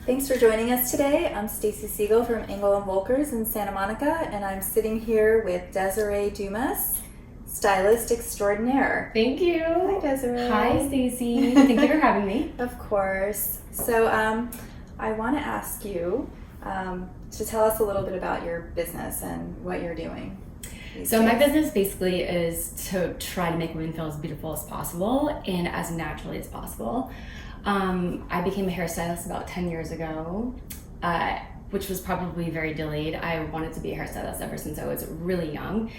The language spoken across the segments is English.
Thanks for joining us today. I'm Stacy Siegel from Engel and Volkers in Santa Monica, and I'm sitting here with Desiree Dumas, stylist extraordinaire. Thank you. Hi, Desiree. Hi, Stacy. Thank you for having me. Of course. So, I want to ask you to tell us a little bit about your business and what you're doing. So my business basically is to try to make women feel as beautiful as possible and as naturally as possible. I became a hairstylist about 10 years ago, which was probably very delayed. I wanted to be a hairstylist ever since I was really young.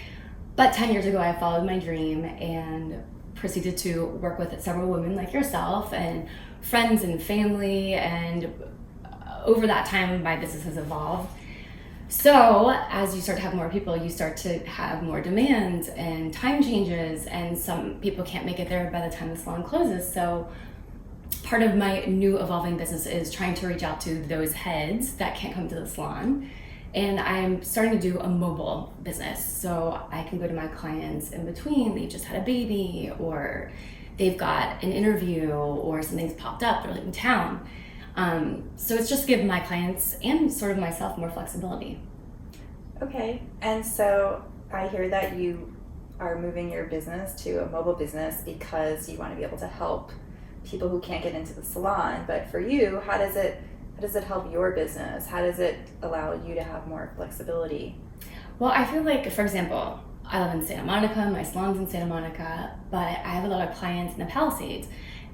But 10 years ago, I followed my dream and proceeded to work with several women like yourself and friends and family. And over that time, my business has evolved. So as you start to have more people, you start to have more demands and time changes, and some people can't make it there by the time the salon closes. So part of my new evolving business is trying to reach out to those heads that can't come to the salon. And I'm starting to do a mobile business. So I can go to my clients in between. They just had a baby, or they've got an interview, or something's popped up, they're like in town. So it's just give my clients and sort of myself more flexibility. Okay, and so I hear that you are moving your business to a mobile business because you want to be able to help people who can't get into the salon. But for you, how does it help your business? How does it allow you to have more flexibility? Well, I feel like, for example, I live in Santa Monica, my salon's in Santa Monica, but I have a lot of clients in the Palisades.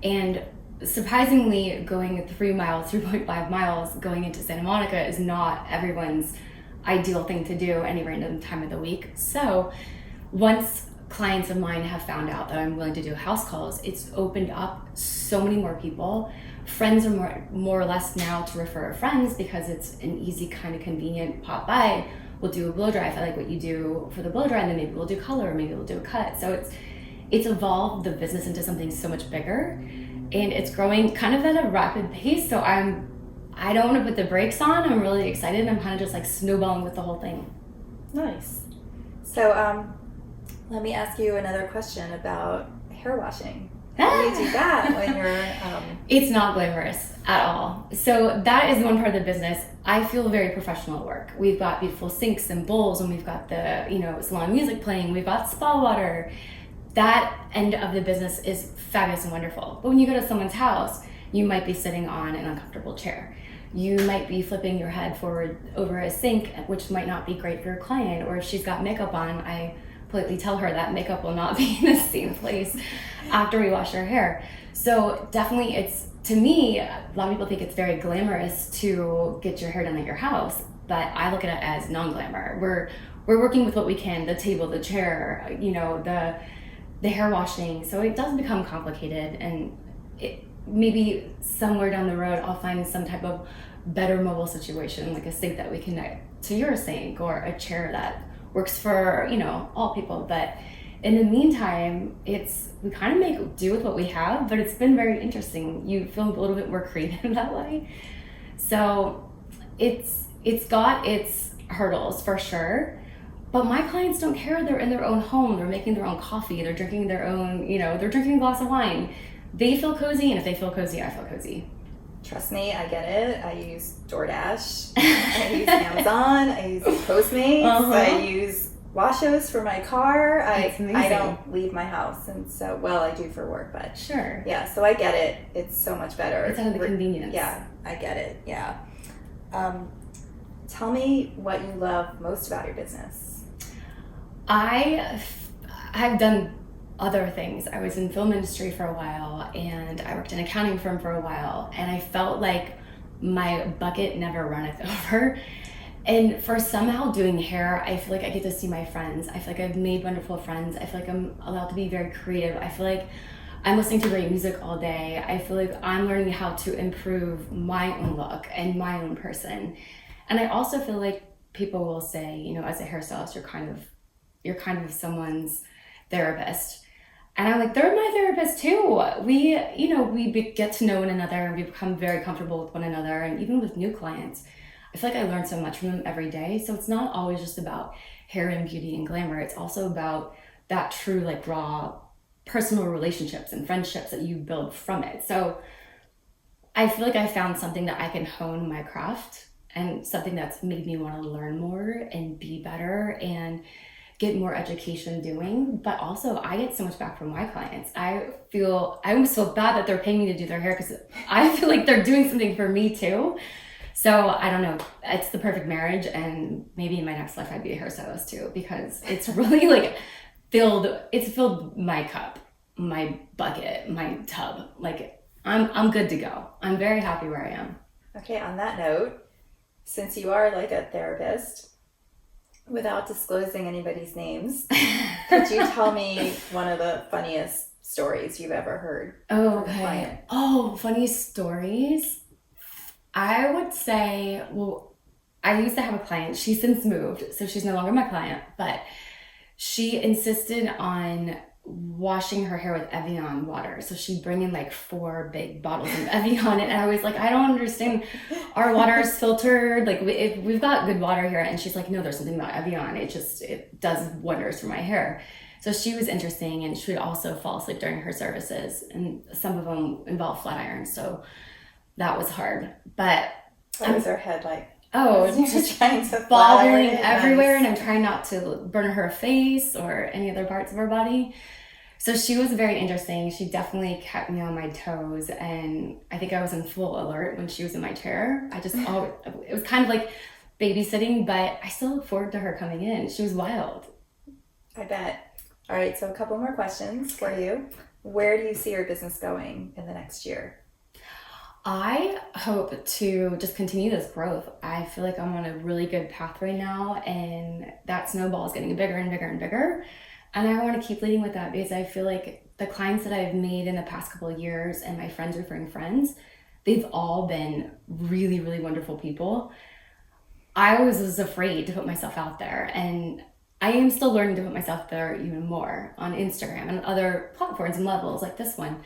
And surprisingly, going 3.5 miles going into Santa Monica is not everyone's ideal thing to do any random time of the week. So once clients of mine have found out that I'm willing to do house calls, it's opened up so many more people. Friends are more or less now to refer friends because it's an easy, kind of convenient pop by. We'll do a blow dry if I like what you do for the blow dry, and then maybe we'll do color, or maybe we'll do a cut. So it's evolved the business into something so much bigger, and it's growing kind of at a rapid pace. So I don't want to put the brakes on. I'm really excited. I'm kind of just like snowballing with the whole thing. Nice. So let me ask you another question about hair washing. How do you do that when you're... It's not glamorous at all. So that is one part of the business. I feel very professional at work. We've got beautiful sinks and bowls, and we've got the, salon music playing. We've got spa water. That end of the business is fabulous and wonderful. But when you go to someone's house, you might be sitting on an uncomfortable chair. You might be flipping your head forward over a sink, which might not be great for your client. Or if she's got makeup on, I politely tell her that makeup will not be in the same place after we wash her hair. So definitely to me, a lot of people think it's very glamorous to get your hair done at your house, but I look at it as non-glamour. We're working with what we can, the table, the chair, the hair washing. So it does become complicated, and maybe somewhere down the road I'll find some type of better mobile situation, like a sink that we connect to your sink, or a chair that works for all people. But in the meantime, we kind of make do with what we have, but it's been very interesting. You feel a little bit more creative that way. So it's got its hurdles for sure, but my clients don't care. They're in their own home, they're making their own coffee, they're drinking their own, they're drinking a glass of wine. They feel cozy, and if they feel cozy, I feel cozy. Trust me, I get it. I use DoorDash, I use Amazon, I use Postmates, I use Washos for my car. I don't leave my house, and so, well, I do for work, but sure. Yeah, so I get it. It's so much better. It's out of the convenience. Yeah, I get it. Yeah. Tell me what you love most about your business. I've done other things. I was in film industry for a while, and I worked in an accounting firm for a while, and I felt like my bucket never runneth over. And for somehow doing hair, I feel like I get to see my friends. I feel like I've made wonderful friends. I feel like I'm allowed to be very creative. I feel like I'm listening to great music all day. I feel like I'm learning how to improve my own look and my own person. And I also feel like people will say, as a hairstylist, you're kind of someone's therapist. And I'm like, they're my therapist too. We get to know one another, and we become very comfortable with one another. And even with new clients, I feel like I learn so much from them every day. So it's not always just about hair and beauty and glamour. It's also about that true, raw personal relationships and friendships that you build from it. So I feel like I found something that I can hone my craft and something that's made me want to learn more and be better and get more education doing. But also I get so much back from my clients. I almost feel bad that they're paying me to do their hair because I feel like they're doing something for me too. So I don't know, it's the perfect marriage, and maybe in my next life I'd be a hairstylist too, because it's really like filled my cup, my bucket, my tub. Like I'm good to go. I'm very happy where I am. Okay, on that note, since you are like a therapist, without disclosing anybody's names, could you tell me one of the funniest stories you've ever heard from a client? Oh, funny stories. I would say, well, I used to have a client. She's since moved, so she's no longer my client, but she insisted on washing her hair with Evian water. So she'd bring in like 4 big bottles of Evian, and I was like, I don't understand. Our water is filtered. Like we've got good water here. And she's like, no, there's something about Evian. It does wonders for my hair. So she was interesting, and she would also fall asleep during her services, and some of them involve flat irons. So that was hard. But what was her head like? Oh, just trying to bobbling everywhere, and I'm trying not to burn her face or any other parts of her body. So she was very interesting. She definitely kept me on my toes, and I think I was in full alert when she was in my chair. It was kind of like babysitting, but I still look forward to her coming in. She was wild. I bet. All right, so a couple more questions for you. Where do you see your business going in the next year? I hope to just continue this growth. I feel like I'm on a really good path right now, and that snowball is getting bigger and bigger and bigger. And I want to keep leading with that, because I feel like the clients that I've made in the past couple of years and my friends referring friends, they've all been really, really wonderful people. I was afraid to put myself out there, and I am still learning to put myself there even more on Instagram and other platforms and levels like this one.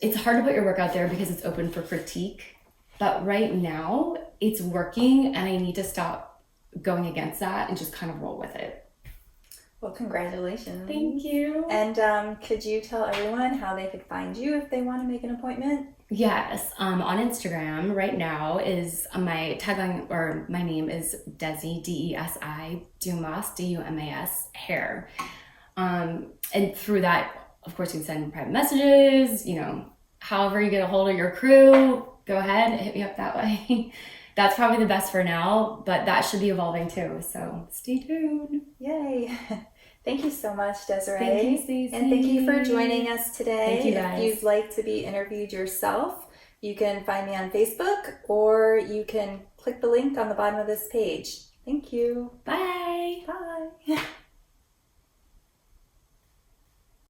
It's hard to put your work out there because it's open for critique, but right now it's working, and I need to stop going against that and just kind of roll with it. Well, congratulations. Thank you. And could you tell everyone how they could find you if they want to make an appointment? Yes, on Instagram right now is my tagline, or my name is Desi, Desi, Dumas, Dumas, hair. And through that, of course, you can send private messages, however you get a hold of your crew, go ahead and hit me up that way. That's probably the best for now, but that should be evolving too. So stay tuned. Yay. Thank you so much, Desiree. Thank you, Stacey. And thank you for joining us today. Thank you, guys. If you'd like to be interviewed yourself, you can find me on Facebook, or you can click the link on the bottom of this page. Thank you. Bye. Bye.